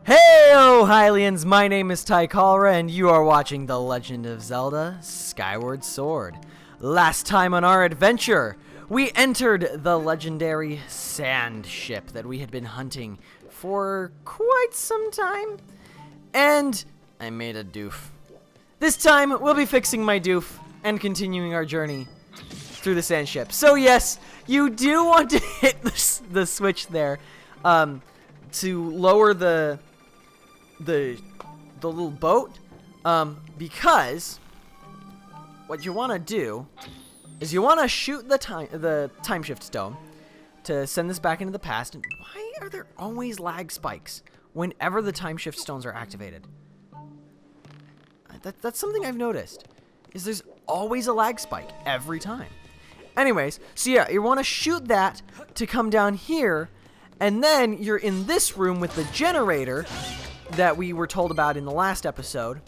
Heyo, Hylians! My name is Ty Kalra, and you are watching The Legend of Zelda: Skyward Sword. Last time on our adventure, we entered the legendary sand ship that we had been hunting for quite some time, and I made a doof. This time, we'll be fixing my doof and continuing our journey through the sand ship. So yes, you do want to hit the switch there to lower the little boat, because what you want to do is you want to shoot the time shift stone to send this back into the past. And why are there always lag spikes whenever the time shift stones are activated? That's something I've noticed, is there's always a lag spike every time. Anyways, so yeah, you want to shoot that to come down here, and then you're in this room with the generator that we were told about in the last episode.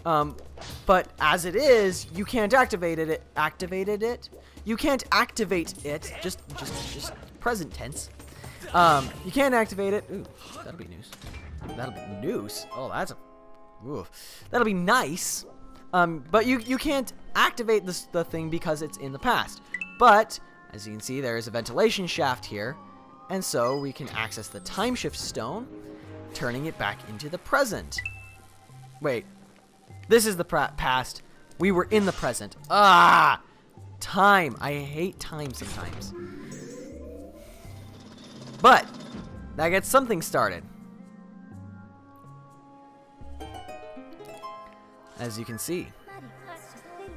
But as it is, you can't activate it. You can't activate it. Just present tense. You can't activate it. Ooh, that'll be news. That'll be news. Oh, that'll be nice. But you can't activate the thing because it's in the past. But as you can see, there is a ventilation shaft here, and so we can access the time shift stone, turning it back into the present. Wait, this is the past. We were in the present. Time. I hate time sometimes. But that gets something started. As you can see,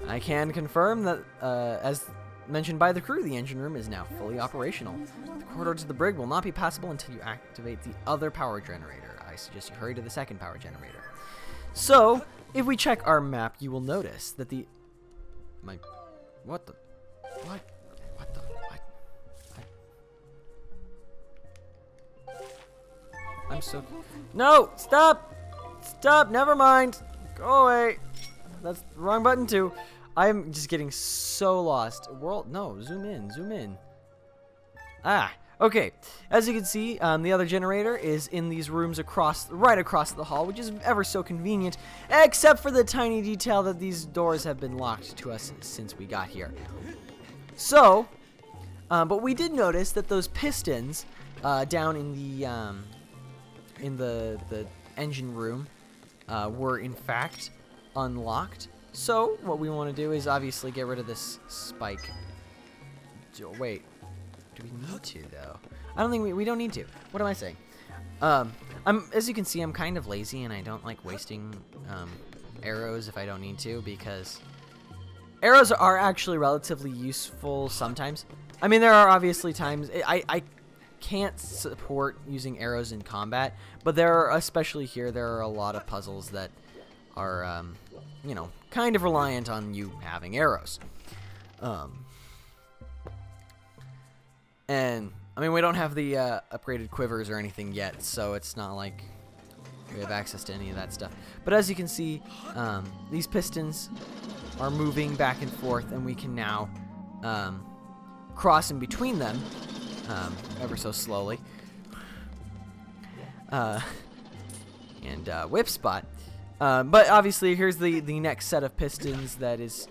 I can confirm that, as mentioned by the crew, the engine room is now fully operational. The corridor to the brig will not be passable until you activate the other power generator. I suggest you hurry to the second power generator. So, if we check our map, you will notice that what? I'm so... No! Stop! Stop! Never mind! Go away! That's the wrong button too. I'm just getting so lost. No, zoom in. Okay. As you can see, the other generator is in these rooms right across the hall, which is ever so convenient, except for the tiny detail that these doors have been locked to us since we got here. So, but we did notice that those pistons down in the engine room were in fact unlocked. So what we want to do is obviously get rid of this spike. Wait, do we need to though? I don't think we don't need to. What am I saying? As you can see, I'm kind of lazy and I don't like wasting arrows if I don't need to, because arrows are actually relatively useful sometimes. I mean, there are obviously times I can't support using arrows in combat, but especially here, there are a lot of puzzles that are, you know, kind of reliant on you having arrows. And, I mean, we don't have the upgraded quivers or anything yet, so it's not like we have access to any of that stuff. But as you can see, these pistons are moving back and forth, and we can now cross in between them ever so slowly. And whip spot. But obviously, here's the next set of pistons that is...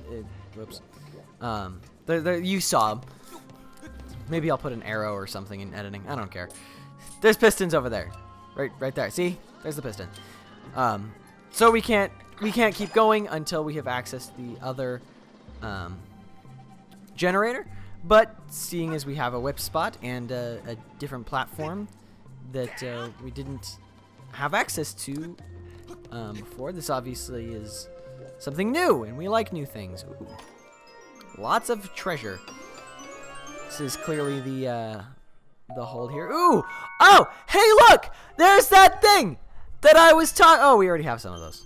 whoops. You saw them. Maybe I'll put an arrow or something in editing. I don't care. There's pistons over there. Right there. See? There's the piston. So we can't keep going until we have accessed the other generator. But seeing as we have a whip spot and a different platform that we didn't have access to before, this obviously is something new, and we like new things. Ooh. Lots of treasure. This is clearly the hold here. Ooh! Oh! Hey, look! There's that thing that I was talking. Oh, we already have some of those.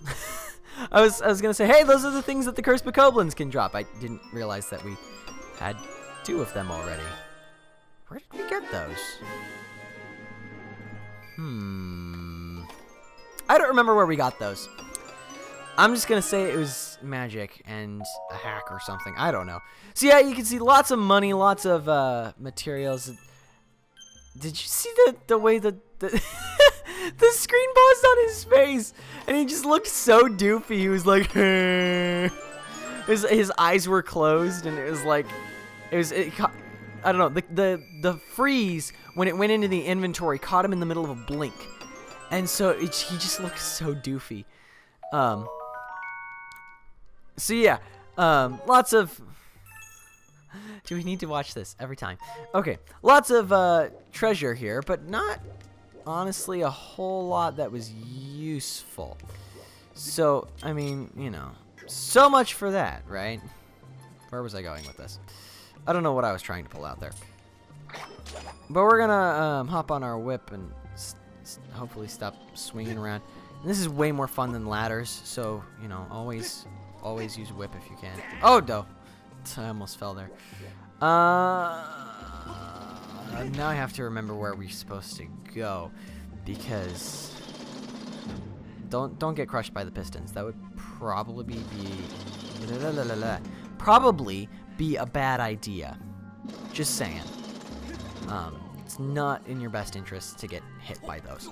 I was gonna say, hey, those are the things that the cursed bokoblins can drop. I didn't realize that we had 2 of them already. Where did we get those? I don't remember where we got those. I'm just gonna say it was magic and a hack or something. I don't know. So yeah, you can see lots of money, lots of materials. Did you see the way the the screen and he just looked so doofy. He was like, his eyes were closed, and it was like, I don't know. The freeze when it went into the inventory caught him in the middle of a blink, and so he just looked so doofy. So yeah, lots of. Do we need to watch this every time? Okay, lots of treasure here, but not honestly a whole lot that was useful. So, I mean, you know, so much for that, right? Where was I going with this? I don't know what I was trying to pull out there. But we're gonna hop on our whip and hopefully stop swinging around. And this is way more fun than ladders, so, you know, always use whip if you can. Oh, no. I almost fell there. Now I have to remember where we're supposed to go, because don't get crushed by the pistons. That would probably be a bad idea. Just saying. It's not in your best interest to get hit by those.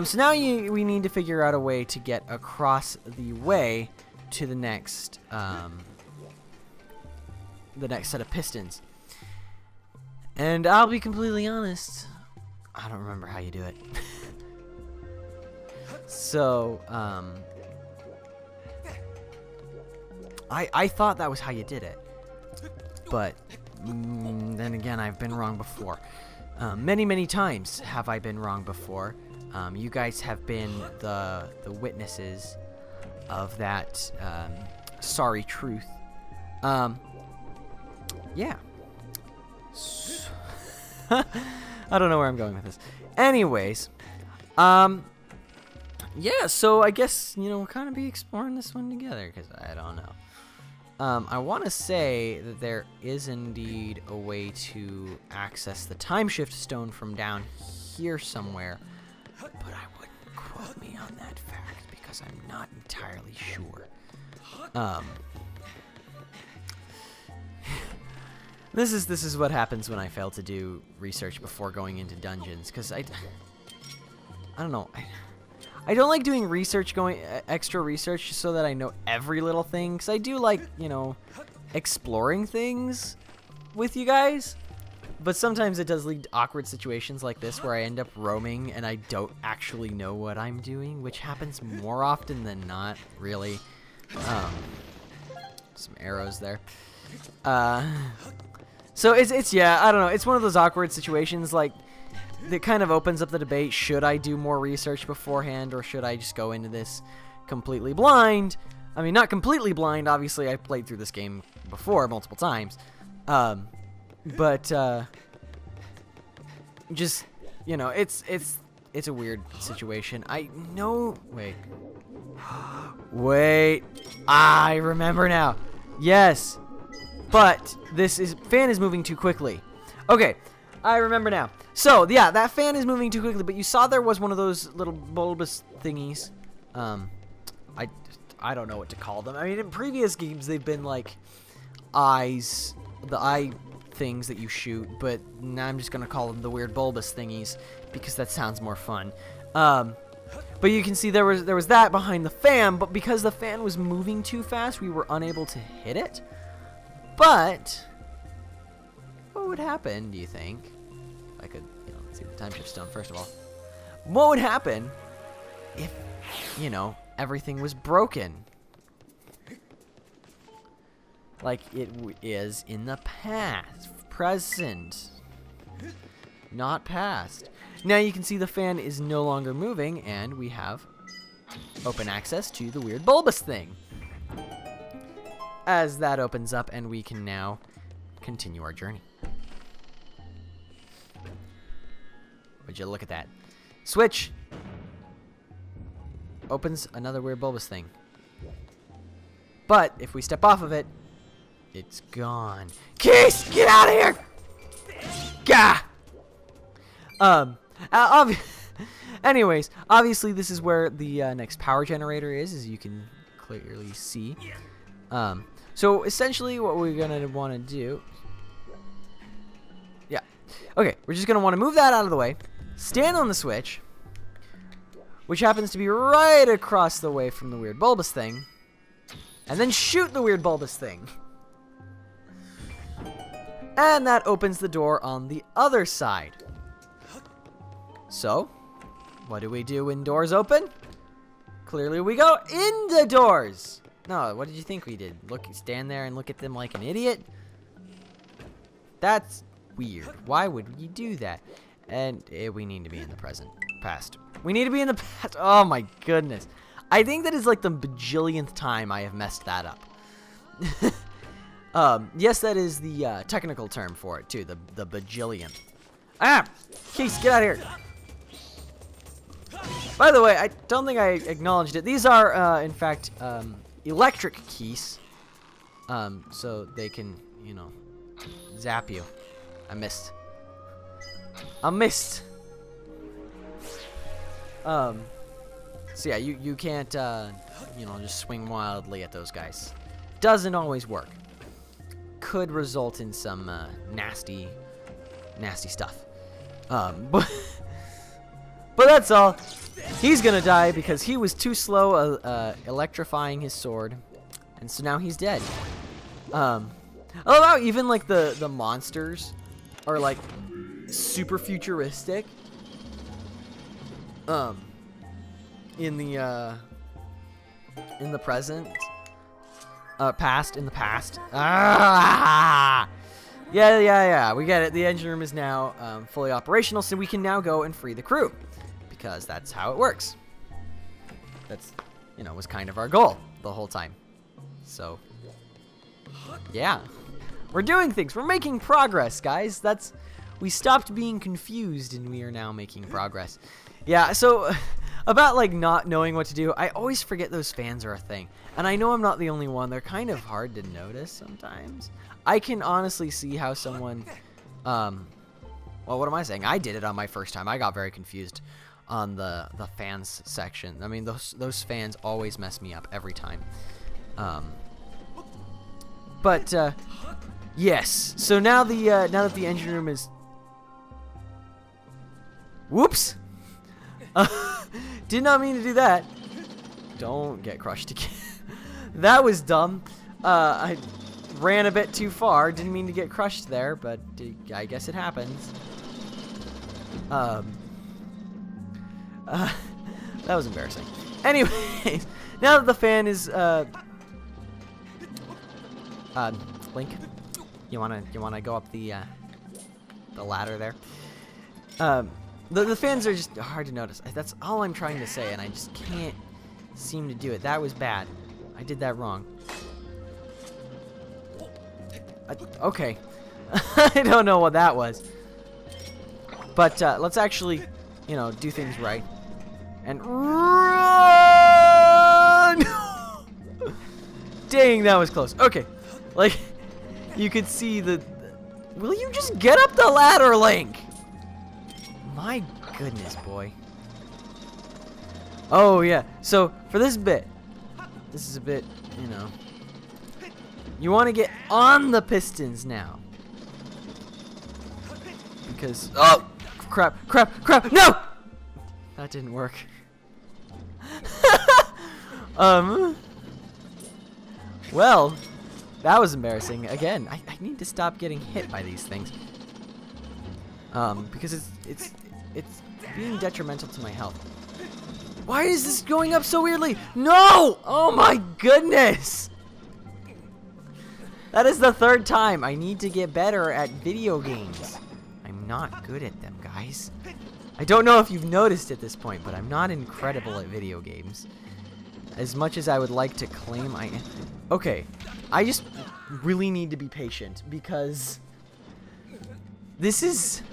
So now we need to figure out a way to get across the way to the next set of pistons. And I'll be completely honest, I don't remember how you do it. So, I thought that was how you did it. But, then again, I've been wrong before. Many times have I been wrong before. You guys have been the witnesses of that, sorry truth. Yeah. I don't know where I'm going with this. Anyways, yeah, so I guess, you know, we'll kind of be exploring this one together, because I don't know. I want to say that there is indeed a way to access the time shift stone from down here somewhere, but I wouldn't quote me on that fact, because I'm not entirely sure. This is what happens when I fail to do research before going into dungeons, because I don't know. I don't like doing research, extra research, just so that I know every little thing, because I do like, you know, exploring things with you guys. But sometimes it does lead to awkward situations like this, where I end up roaming and I don't actually know what I'm doing, which happens more often than not, really. Some arrows there. So it's yeah, I don't know. It's one of those awkward situations, like, that kind of opens up the debate. Should I do more research beforehand, or should I just go into this completely blind? I mean, not completely blind. Obviously, I played through this game before multiple times. But just, you know, it's a weird situation. I know. Wait. I remember now. Yes. But fan is moving too quickly. Okay, I remember now. So, yeah, that fan is moving too quickly, but you saw there was one of those little bulbous thingies. I don't know what to call them. I mean, in previous games, they've been like eyes, the eye things that you shoot, but now I'm just going to call them the weird bulbous thingies, because that sounds more fun. But you can see there was that behind the fan, but because the fan was moving too fast, we were unable to hit it. But what would happen, do you think? I could, you know, see the time shift stone first of all. What would happen if, you know, everything was broken? Like it is in the past, present, not past. Now you can see the fan is no longer moving, and we have open access to the weird bulbous thing. As that opens up, and we can now continue our journey. Would you look at that? Switch! Opens another weird bulbous thing. But if we step off of it, it's gone. Keys! Get out of here! Gah! Anyways, obviously this is where the next power generator is, as you can clearly see. So essentially what we're gonna want to do, yeah, okay, we're just gonna want to move that out of the way, stand on the switch, which happens to be right across the way from the weird bulbous thing, and then shoot the weird bulbous thing. And that opens the door on the other side. So, what do we do when doors open? Clearly we go in the doors. No, what did you think we did? Stand there and look at them like an idiot? That's weird. Why would we do that? And we need to be in the past. We need to be in the past. Oh my goodness. I think that is like the bajillionth time I have messed that up. Yes, that is the technical term for it too. The bajillionth. Ah! Keys, get out of here. By the way, I don't think I acknowledged it. These are, in fact, electric keys. So they can, you know, zap you. I missed. So yeah, you can't, you know, just swing wildly at those guys. Doesn't always work. Could result in some nasty stuff. But that's all. He's gonna die because he was too slow electrifying his sword, and so now he's dead. I love how even like the monsters are like super futuristic. In the present, in the past. Ah! Yeah. We get it. The engine room is now fully operational, so we can now go and free the crew, because that's how it works. That's, you know, was kind of our goal the whole time. So, yeah, we're doing things. We're making progress, guys. We stopped being confused, and we are now making progress. Yeah. So, about like not knowing what to do, I always forget those fans are a thing, and I know I'm not the only one. They're kind of hard to notice sometimes. I can honestly see how someone, well, what am I saying? I did it on my first time. I got very confused on the fans section. I mean, those fans always mess me up every time. But yes. So now now that the engine room is, whoops. Did not mean to do that. Don't get crushed again. That was dumb. I ran a bit too far. Didn't mean to get crushed there, but I guess it happens. That was embarrassing. Anyways, now that the fan is Link, you wanna go up the ladder there? The fans are just hard to notice. That's all I'm trying to say, and I just can't seem to do it. That was bad. I did that wrong. Okay. I don't know what that was. But let's actually, you know, do things right. And run! Dang, that was close. Okay. Like, you could see will you just get up the ladder, Link? My goodness, boy. Oh, yeah. So, for this bit, this is a bit, you know, you want to get on the pistons now. Because, oh, crap, no! That didn't work. Well, that was embarrassing. Again, I need to stop getting hit by these things. Because it's being detrimental to my health. Why is this going up so weirdly? No! Oh my goodness! That is the third time. I need to get better at video games. I'm not good at them, guys. I don't know if you've noticed at this point, but I'm not incredible at video games. As much as I would like to claim I am. Okay, I just really need to be patient, because this is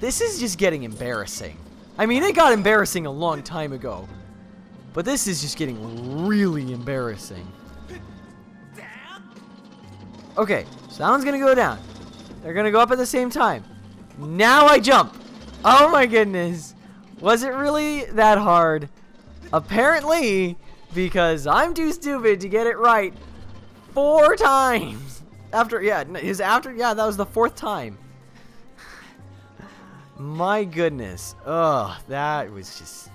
just getting embarrassing. I mean, it got embarrassing a long time ago, but this is just getting really embarrassing. Okay, so that one's gonna go down. They're gonna go up at the same time. Now I jump. Oh my goodness. Was it really that hard? Apparently, because I'm too stupid to get it right 4 times. Yeah, that was the 4th time. My goodness. Ugh, that was just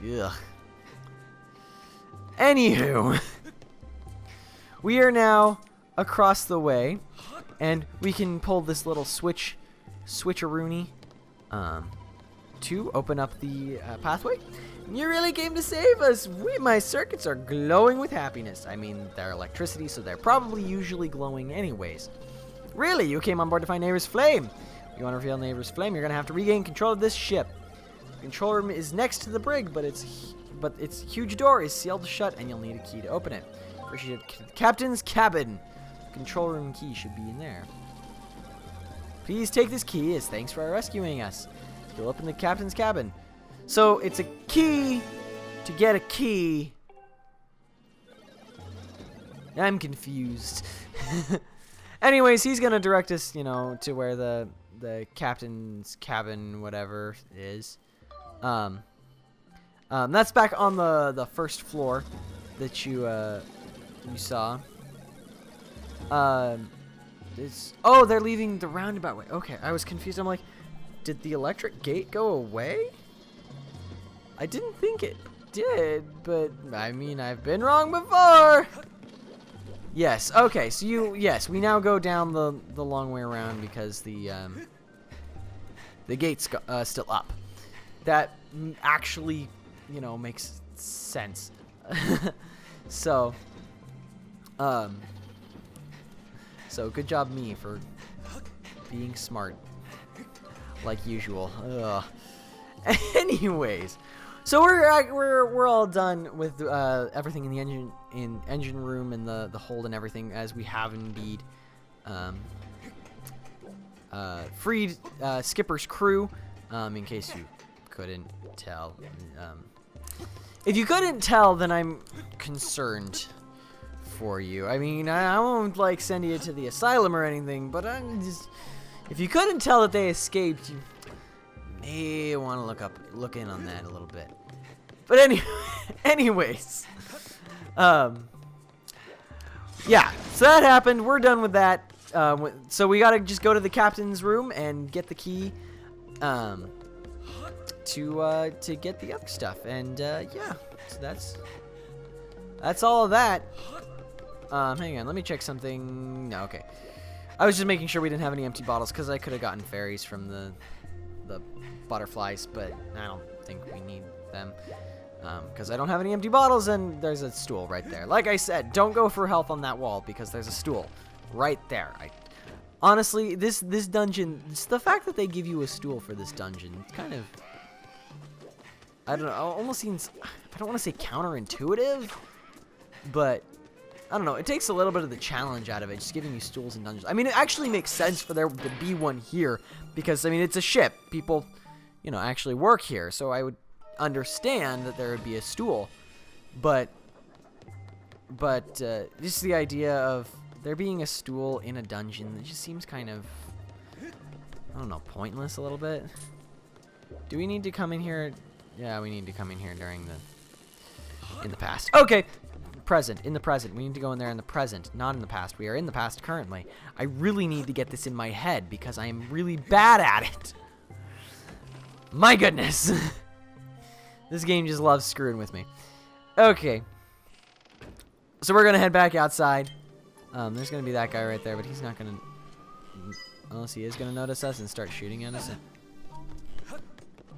Ugh. Anywho, we are now across the way, and we can pull this little switcheroony to open up the pathway. You really came to save us. My circuits are glowing with happiness. I mean, they're electricity, so they're probably usually glowing anyways. Really, you came on board to find Neighbor's Flame. If you want to reveal Neighbor's Flame, you're going to have to regain control of this ship. The control room is next to the brig, but its huge door is sealed shut, and you'll need a key to open it. First, you should Captain's Cabin. The control room key should be in there. Please take this key as thanks for rescuing us. You'll open the Captain's Cabin. So, it's a key to get a key. I'm confused. Anyways, he's going to direct us, to where the Captain's Cabin, whatever, is. That's back on the first floor that you saw. They're leaving the roundabout way. Okay, I was confused. I'm like, did the electric gate go away? I didn't think it did, but I mean, I've been wrong before. Yes. Okay. So we now go down the long way around because the gate's still up. That actually, makes sense. So good job me for being smart, like usual. Ugh. Anyways, so we're all done with everything in the engine room and the hold and everything, as we have indeed freed Skipper's crew. In case you couldn't tell, if you couldn't tell, then I'm concerned for you. I mean, I won't send you to the asylum or anything, but if you couldn't tell that they escaped, you may want to look in on that a little bit. But anyways, yeah. So that happened. We're done with that. So we gotta just go to the captain's room and get the key, to get the other stuff. And yeah. So that's all of that. Hang on. Let me check something. No, okay. I was just making sure we didn't have any empty bottles because I could have gotten fairies from the butterflies, but I don't think we need them because I don't have any empty bottles, and there's a stool right there. Like I said, don't go for health on that wall because there's a stool right there. Honestly, this dungeon, it's the fact that they give you a stool for this dungeon, it's kind of, I don't know, almost seems, I don't want to say counterintuitive, but I don't know, it takes a little bit of the challenge out of it, just giving you stools in dungeons. I mean, it actually makes sense for there to be one here, because, I mean, it's a ship. People, actually work here, so I would understand that there would be a stool. But just the idea of there being a stool in a dungeon, it just seems kind of, I don't know, pointless a little bit. Do we need to come in here? Yeah, we need to come in here in the past. Okay. In the present. We need to go in there in the present, not in the past. We are in the past currently. I really need to get this in my head because I am really bad at it. My goodness. This game just loves screwing with me. Okay. So we're going to head back outside. There's going to be that guy right there, but he's not going to, unless he is going to notice us and start shooting at us.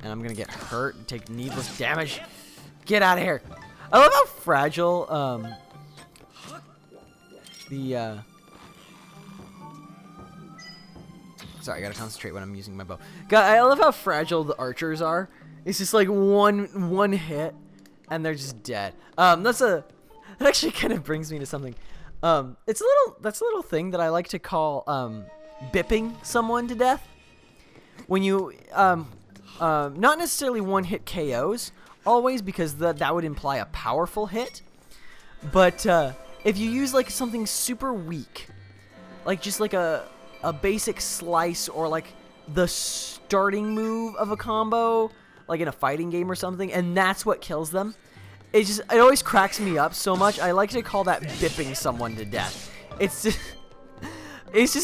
And I'm going to get hurt and take needless damage. Get out of here. I love how fragile, sorry, I gotta concentrate when I'm using my bow. God, I love how fragile the archers are. It's just like one hit, and they're just dead. That actually kind of brings me to something. That's a little thing that I like to call, bipping someone to death. When you, not necessarily one-hit KOs, always, because that would imply a powerful hit. But if you use something super weak, just a basic slice, or the starting move of a combo, in a fighting game or something, and that's what kills them, it always cracks me up so much. I like to call that bipping someone to death. It's just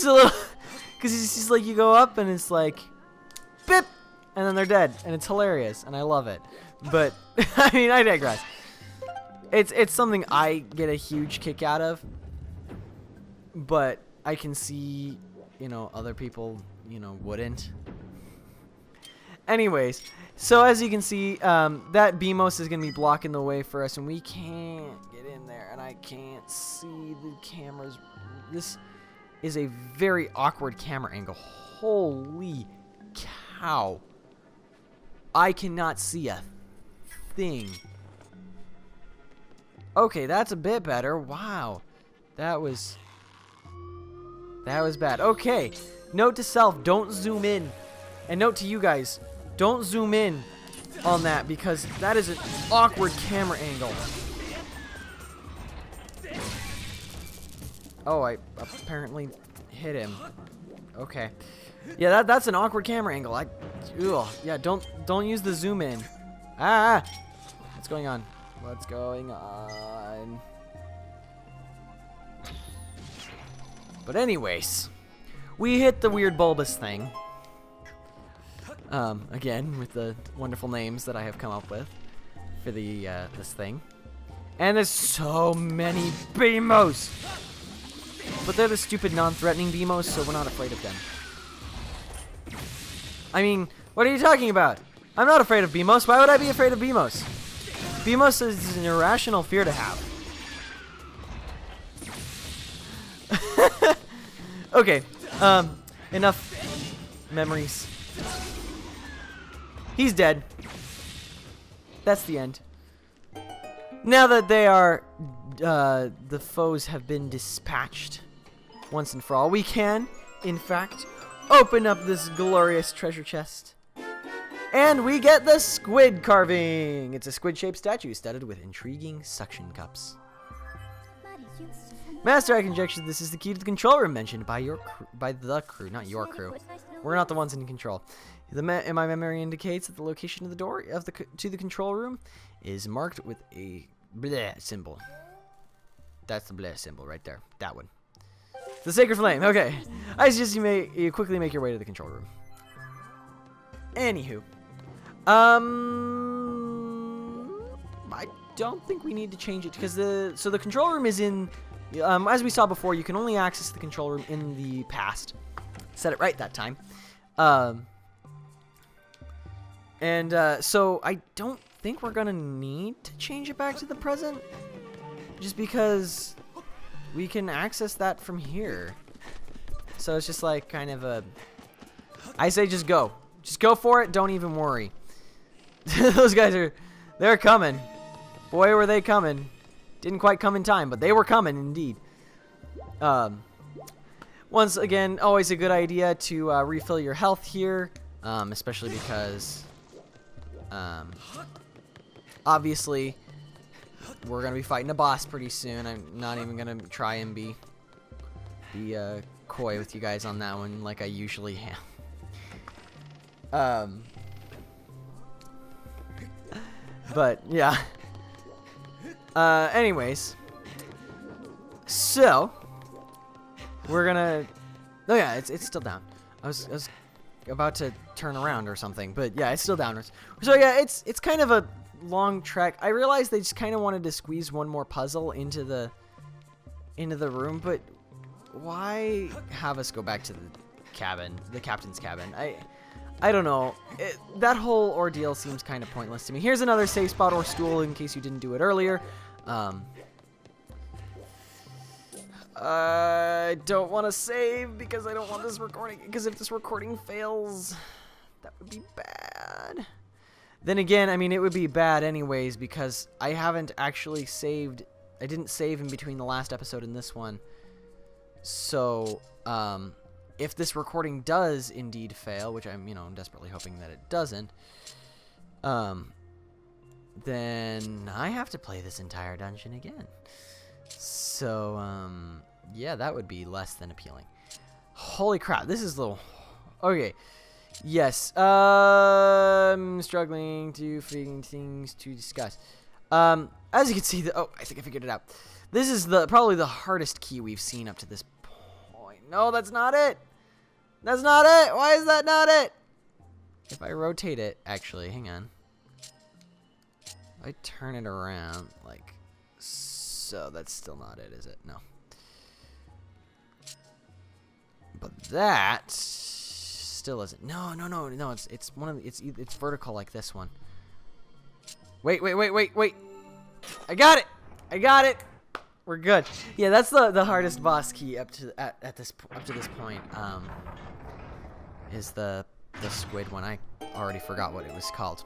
a little, because it's just you go up and it's bip, and then they're dead, and it's hilarious, and I love it. But I mean, I digress. It's something I get a huge kick out of, but I can see, you know, other people, you know, wouldn't. Anyways, so as you can see, that BMOS is gonna be blocking the way for us, and we can't get in there, and I can't see the cameras. This is a very awkward camera angle. Holy cow! I cannot see a thing. Okay, that's a bit better. Wow. That was bad. Okay. Note to self, don't zoom in. And note to you guys, don't zoom in on that because that is an awkward camera angle. Oh, I apparently hit him. Okay. Yeah, that's an awkward camera angle. Yeah, don't use the zoom in. Ah! What's going on? What's going on? But anyways, we hit the weird bulbous thing. Again, with the wonderful names that I have come up with for the this thing. And there's so many BMOs! But they're the stupid non-threatening BMOs, so we're not afraid of them. I mean, what are you talking about? I'm not afraid of BMOs. Why would I be afraid of BMOs? BMOs is an irrational fear to have. Okay, enough memories. He's dead. That's the end. Now that they are, the foes have been dispatched once and for all, we can, in fact, open up this glorious treasure chest. And we get the squid carving. It's a squid-shaped statue studded with intriguing suction cups. Master, I conjecture this is the key to the control room mentioned by the crew, not your crew. We're not the ones in control. My memory indicates that the location of the door to the control room is marked with a bleh symbol. That's the bleh symbol right there. That one. The sacred flame. Okay. I suggest you quickly make your way to the control room. Anywho. I don't think we need to change it because the control room is in. As we saw before, you can only access the control room in the past. Said it right that time. So I don't think we're gonna need to change it back to the present, just because we can access that from here. So it's just like kind of a. I say just go for it. Don't even worry. Those guys they're coming. Boy, were they coming. Didn't quite come in time, but they were coming indeed. Once again, always a good idea to refill your health here, especially because obviously we're gonna be fighting a boss pretty soon. I'm not even gonna try and be coy with you guys on that one like I usually am. But yeah. Anyways, so we're gonna. Oh yeah, it's still down. I was about to turn around or something, but yeah, it's still downwards. So yeah, it's kind of a long trek. I realized they just kind of wanted to squeeze one more puzzle into the room, but why have us go back to the cabin, the captain's cabin? I don't know. That whole ordeal seems kind of pointless to me. Here's another safe spot or stool in case you didn't do it earlier. I don't want to save because I don't want this recording. Because if this recording fails, that would be bad. Then again, I mean, it would be bad anyways because I haven't actually saved. I didn't save in between the last episode and this one. So, if this recording does indeed fail, which I'm desperately hoping that it doesn't, then I have to play this entire dungeon again. So, yeah, that would be less than appealing. Holy crap, this is a little. Okay, yes. I'm struggling to figure things to discuss. As you can see, I think I figured it out. This is probably the hardest key we've seen up to this point. No, that's not it. That's not it. Why is that not it? If I rotate it, actually, hang on. I turn it around like so. That's still not it, is it? No. But that still isn't. No. It's one of the, it's vertical like this one. Wait. I got it. We're good. Yeah, that's the hardest boss key up to this point. Is the squid one. I already forgot what it was called.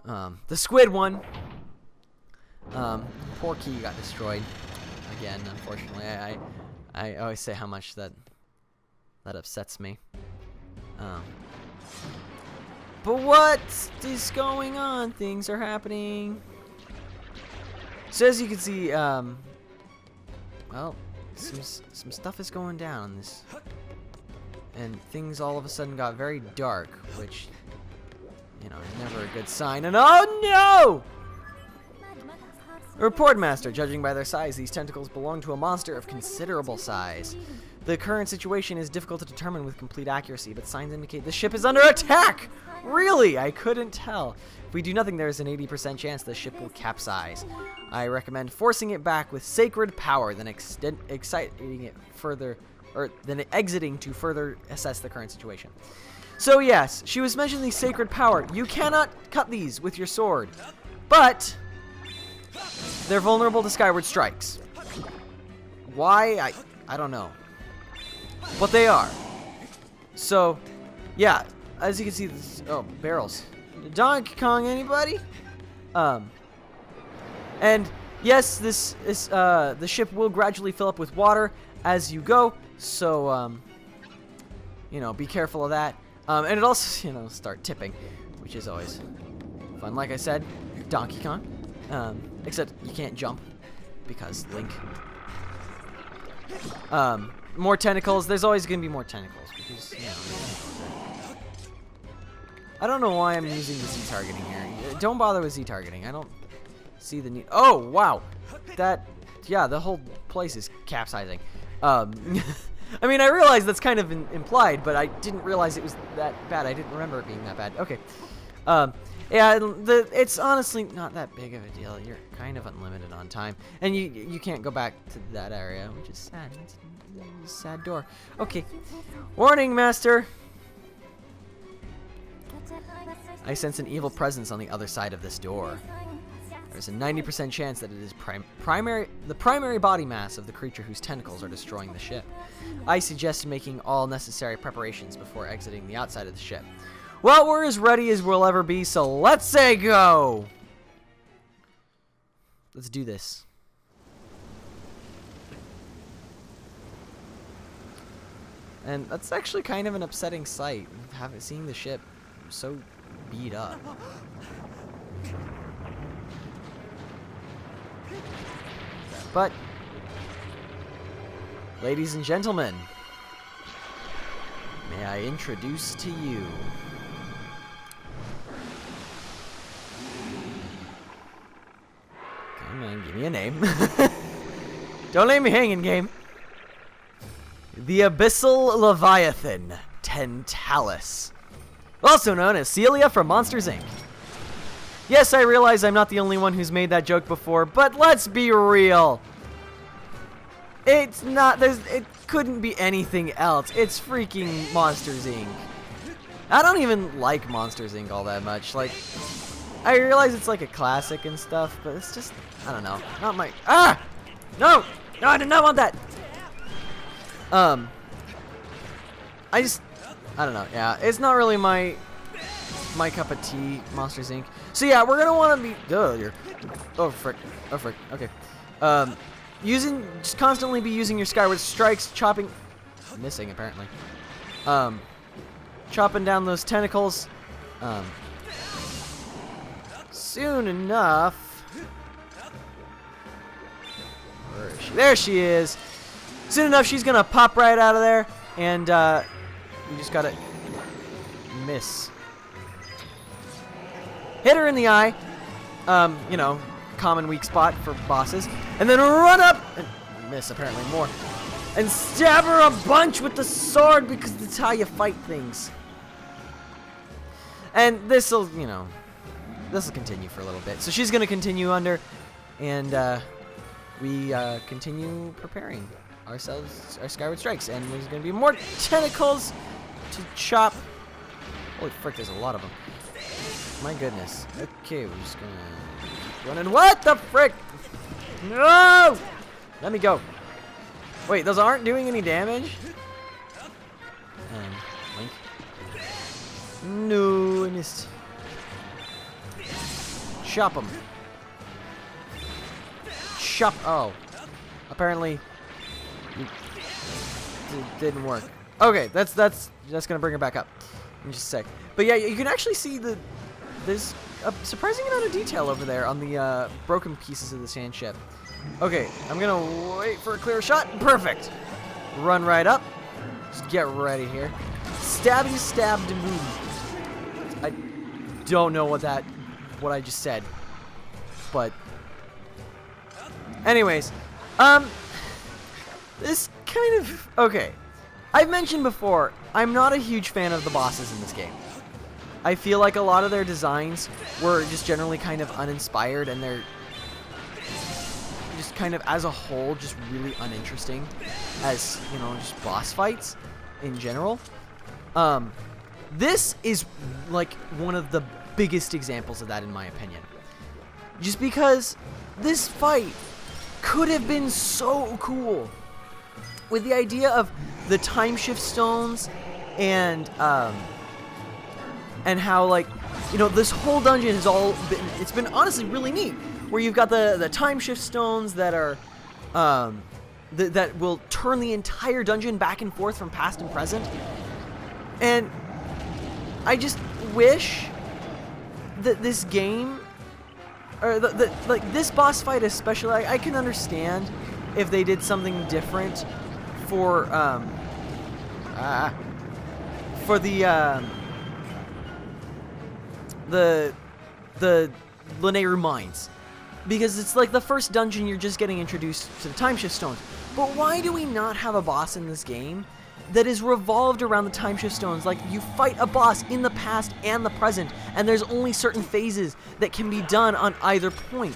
The squid one. Poor key got destroyed again. Unfortunately, I always say how much that upsets me. But what is going on? Things are happening. So as you can see, well, some stuff is going down on this, and things all of a sudden got very dark, which, you know, is never a good sign. And oh no! Report master, judging by their size, these tentacles belong to a monster of considerable size. The current situation is difficult to determine with complete accuracy, but signs indicate the ship is under attack! Really? I couldn't tell. If we do nothing, there is an 80% chance the ship will capsize. I recommend forcing it back with sacred power, then exiting it further, or then exiting to further assess the current situation. So yes, she was mentioning the sacred power. You cannot cut these with your sword, but they're vulnerable to Skyward strikes. Why? I don't know. But they are. So, yeah, as you can see, this, oh, barrels. Donkey Kong, anybody? And yes, the ship will gradually fill up with water as you go. So, you know, be careful of that. And it also, you know, start tipping, which is always fun. Like I said, Donkey Kong. Except you can't jump because Link. More tentacles. There's always going to be more tentacles because, you know, I don't know why I'm using the Z targeting here. Don't bother with Z targeting. I don't see the need. Oh, wow. That, yeah, the whole place is capsizing. I mean, I realize that's kind of implied, but I didn't realize it was that bad. I didn't remember it being that bad. Okay. Yeah, it's honestly not that big of a deal. You're kind of unlimited on time, and you can't go back to that area, which is sad. It's a sad door. Okay. Warning, Master. I sense an evil presence on the other side of this door. There's a 90% chance that it is the primary body mass of the creature whose tentacles are destroying the ship. I suggest making all necessary preparations before exiting the outside of the ship. Well, we're as ready as we'll ever be, so let's say go! Let's do this. And that's actually kind of an upsetting sight, seeing the ship so beat up. But, ladies and gentlemen, may I introduce to you man, give me a name. Don't leave me hanging, game. The Abyssal Leviathan Tentalis, also known as Celia from Monsters, Inc. Yes, I realize I'm not the only one who's made that joke before, but let's be real. It's not, it couldn't be anything else. It's freaking Monsters, Inc. I don't even like Monsters, Inc. all that much. Like, I realize it's like a classic and stuff, but it's just, I don't know. Not my... Ah! No! No, I did not want that! I don't know. Yeah, it's not really my cup of tea, Monsters, Inc. So yeah, we're gonna want to be... Oh, frick. Oh, frick. Okay. Just constantly be using your Skyward strikes, chopping... Missing, apparently. Chopping down those tentacles. Soon enough... Where is she? There she is! Soon enough, she's gonna pop right out of there, and you just gotta miss. Hit her in the eye, you know, common weak spot for bosses, and then run up, and miss apparently more, and stab her a bunch with the sword because that's how you fight things. And this'll, you know, this will continue for a little bit. So she's gonna continue under, and we continue preparing ourselves our Skyward Strikes, and there's gonna be more tentacles to chop. Holy frick, there's a lot of them. My goodness. Okay, we're just gonna run in. What the frick? No! Let me go. Wait, those aren't doing any damage? Link. No, I missed. Chop them. Chop. Oh. Apparently, it didn't work. Okay, that's gonna bring her back up in just a sec. But yeah, you can actually see there's a surprising amount of detail over there on the broken pieces of the sand ship. Okay, I'm gonna wait for a clear shot. Perfect. Run right up. Just get ready here. Stabby stabbed move. I don't know what I just said, but anyways, this kind of okay. I've mentioned before, I'm not a huge fan of the bosses in this game. I feel like a lot of their designs were just generally kind of uninspired, and they're just kind of, as a whole, just really uninteresting as, you know, just boss fights in general. This is like one of the biggest examples of that, in my opinion. Just because this fight could have been so cool with the idea of the time shift stones and how, like, you know, this whole dungeon has all been, it's been honestly really neat, where you've got the time shift stones that are that will turn the entire dungeon back and forth from past and present. And I just wish that this game, or like this boss fight especially, I can understand if they did something different for the Linear Mines, because it's like the first dungeon you're just getting introduced to the time shift stones. But why do we not have a boss in this game that is revolved around the time shift stones? Like, you fight a boss in the past and the present, and there's only certain phases that can be done on either point.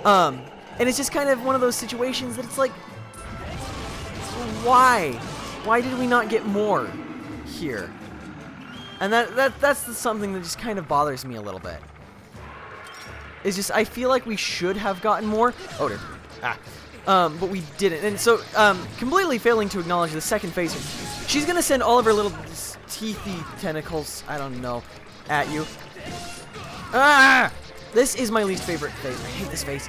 And it's just kind of one of those situations that it's like, why? Why did we not get more here? And that's something that just kind of bothers me a little bit. It's just, I feel like we should have gotten more. Oh dear. But we didn't. And so, completely failing to acknowledge the second phase. She's gonna send all of her little teethy tentacles, I don't know, at you. Ah! This is my least favorite phase. I hate this phase.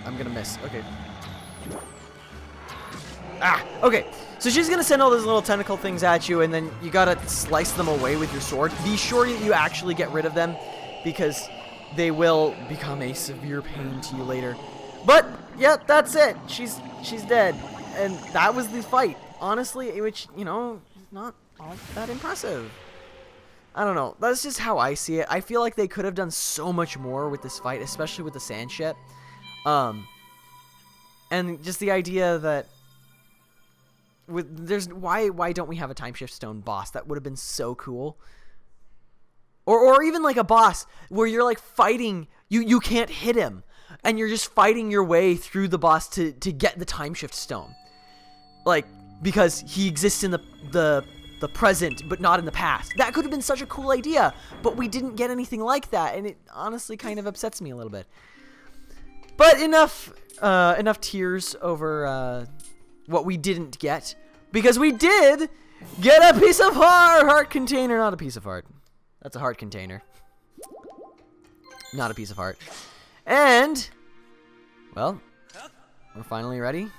I'm gonna miss. Okay. Okay. So she's gonna send all those little tentacle things at you, and then you gotta slice them away with your sword. Be sure that you actually get rid of them, because they will become a severe pain to you later. But yeah, that's it. She's dead, and that was the fight. Honestly, which, you know, not all that impressive. I don't know. That's just how I see it. I feel like they could have done so much more with this fight, especially with the sand ship. And just the idea that why don't we have a time shift stone boss? That would have been so cool. Or even like a boss where you're like fighting, you can't hit him, and you're just fighting your way through the boss to get the time shift stone. Like, because he exists in the present but not in the past. That could have been such a cool idea, but we didn't get anything like that, and it honestly kind of upsets me a little bit. But enough tears over what we didn't get, because we did get a piece of heart container, not a piece of heart. That's a heart container, not a piece of heart. And, well, we're finally ready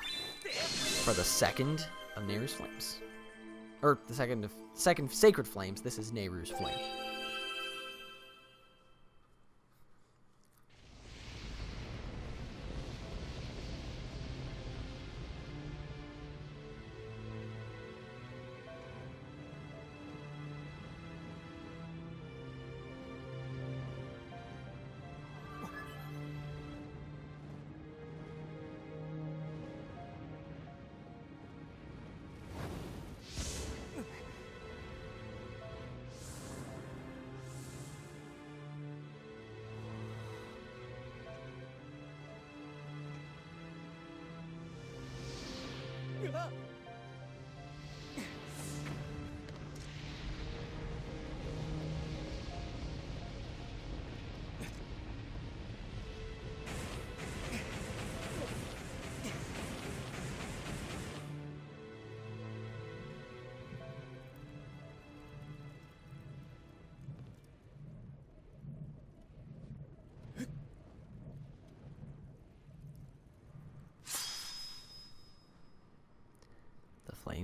for the second of Nehru's Flames. Or the second Sacred Flames. This is Nehru's Flame.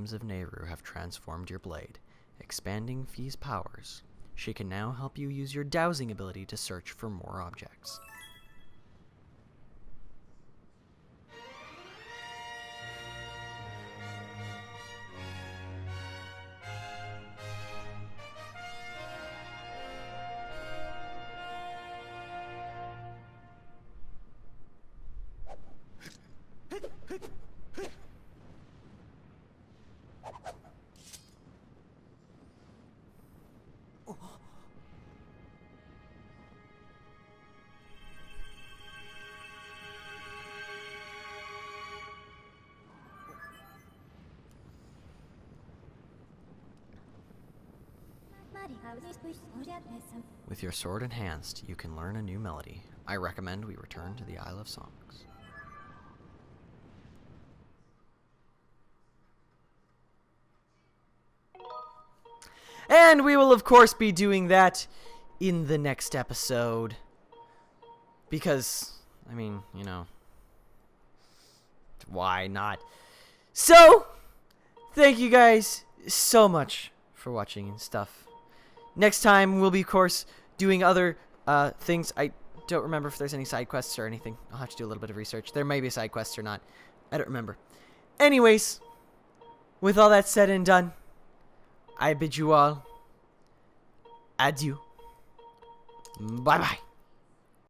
flames of Nehru have transformed your blade, expanding Fee's powers. She can now help you use your dowsing ability to search for more objects. With your sword enhanced, you can learn a new melody. I recommend we return to the Isle of Songs. And we will, of course, be doing that in the next episode. Because, I mean, you know, why not? So, thank you guys so much for watching and stuff. Next time, we'll be, of course, doing other things. I don't remember if there's any side quests or anything. I'll have to do a little bit of research. There may be side quests or not. I don't remember. Anyways, with all that said and done, I bid you all adieu. Bye-bye.